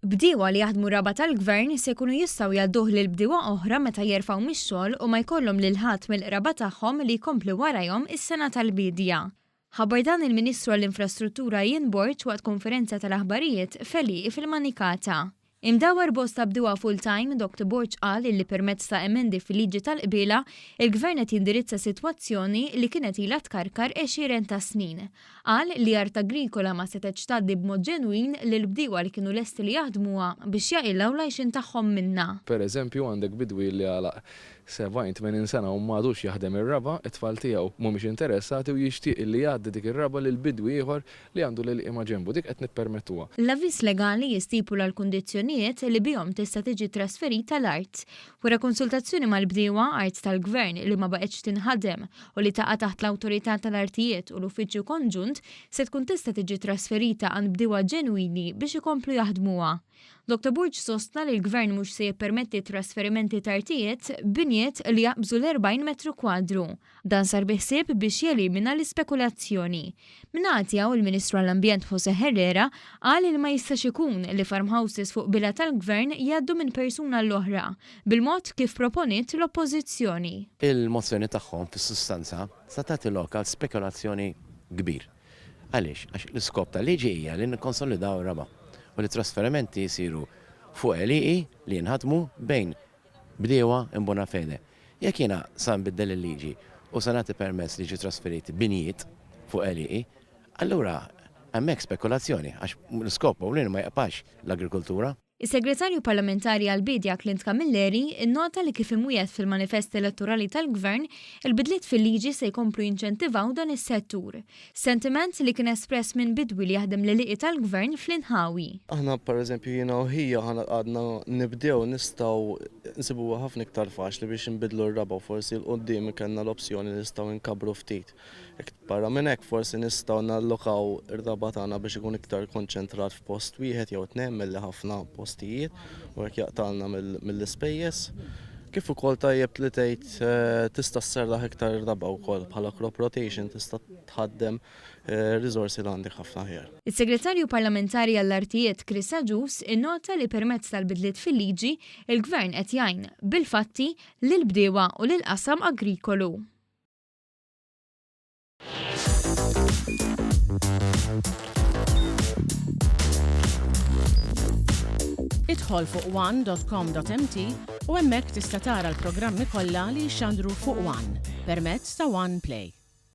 Bdiewa li jaħdmu raba tal-gvern se jkunu jistgħu jgħadduh lil bdiewa oħra meta jerfgħu mix-xogħol u ma jkollhom lil ħadd mill-qraba tagħhom li jkomplu warahom is-sena tal-bidja. Ħabbar dan il-Ministru għall-Infrastruttura Ian Borg waqt konferenza tal-aħbarijiet feliq fil-Manikata. Imdawar bosta bdiewa full-time, Dr. Borg qal li permezz ta' emendi fil-liġi tal-qbiela, il-Gvern qed jindirizza sitwazzjoni li kienet ilha tkarkar 20 ta' snin. Qal li art agrikola ma setgħetx tgħaddi b'mod ġenwin lil bdiewa li kienu lesti li jaħdmuha biex jaqilgħu l-għajxin tagħhom minnha. Pereżempju għandek bidwi li għalaq 70-80 sena u m'għadux jaħdem ir-raba, it-tfal tiegħu mhumiex interessati u jixtieq li jgħaddi dik ir-raba lil bidwi ieħor li għandu lil qiegħma ġenbu, dik qed nippermettuha. L-avviż legali jistipula l-kundizzjonijiet li bihom tista' tiġi trasferita l-art. Wara konsultazzjoni mal-bdiewa art tal-Gvern li ma baqgħetx tinħadem u li taqa' taħt l-Awtorità tal-Artijiet u l-Uffiċċju Konġunt se tkun tista' tiġi trasferita għand bdiewa ġenwini biex ikomplu jaħdmuha. Dr. Borg sostna li l-Gvern mhux se jippermetti trasferimenti ta' artijiet binjiet li jaqbżu l-40 metru kwadru. Dan sar biħsieb biex jelimina l-ispekulazzjoni. Minatja u l-Ministru għall-Ambjent Jose Herrera qal li ma jistax ikun li farmhouses fuq bila tal-Gvern jgħaddu minn persuna l-oħra, bil-mod kif proponit l-Oppożizzjoni. Il-mozzjoni tagħhom fis-sustanza sa tagħti lokal spekulazzjoni kbir. Għaliex? Għax l-iskop tal-liġi hija li nikkonsolidaw ir-raba. U li trasferimenti jisiru fuq LEI li jinħadmu bejn bdiewa imbona fede. Jekk jiena sa nbiddel il-liġi u sa nagħti permess li ġi trasferiti binjiet fuq LEI, allura hemmhekk spekulazzjoni għax l-iskop u ma jaqpax l-agrikoltura. Is-Segretarju Parlamentari għall-Bidja Clint Camilleri innota li kif imwiegħed fil-manifest elettorali tal-Gvern, il-bidliet fil-liġi se jkomplu jinċentivaw dan is-settur. Sentiment li kien espress minn bidwi li jaħdem l-liqi tal-Gvern fl-Inħawi. Aħna pereżempju jiena u hija għadna nibdew nistgħu nsibuha ħafna iktar faċli biex nbidlu r-raba u forsi l-qudiem kellna l-opzjoni li nistgħu nkabru ftit. Barra minn hekk forsi nistgħu nallokaw ir-raba tagħna biex ikun iktar konċentrat f'post wieħed jew tnejn milli ħafna postijiet u hekk jaqtalna mill-ispejjeż. Kif ukoll tajjeb li tgħid tista' sserraħ iktar ir-raba wkoll bħala crop rotation tista' tħaddem riżorsi li għandek ħafna ħjar. Is-Segretarju Parlamentari għall-Artijiet Chris Agius innota li permezz tal-bidliet fil-liġi il-Gvern qed jgħin bil-fatti lill-bdiewa u lill-qasam agrikolu. Idħol fuq one.com.mt u hemmhekk tista' tara l-programmi kollha li jxandru fuq One permezz ta' One Play.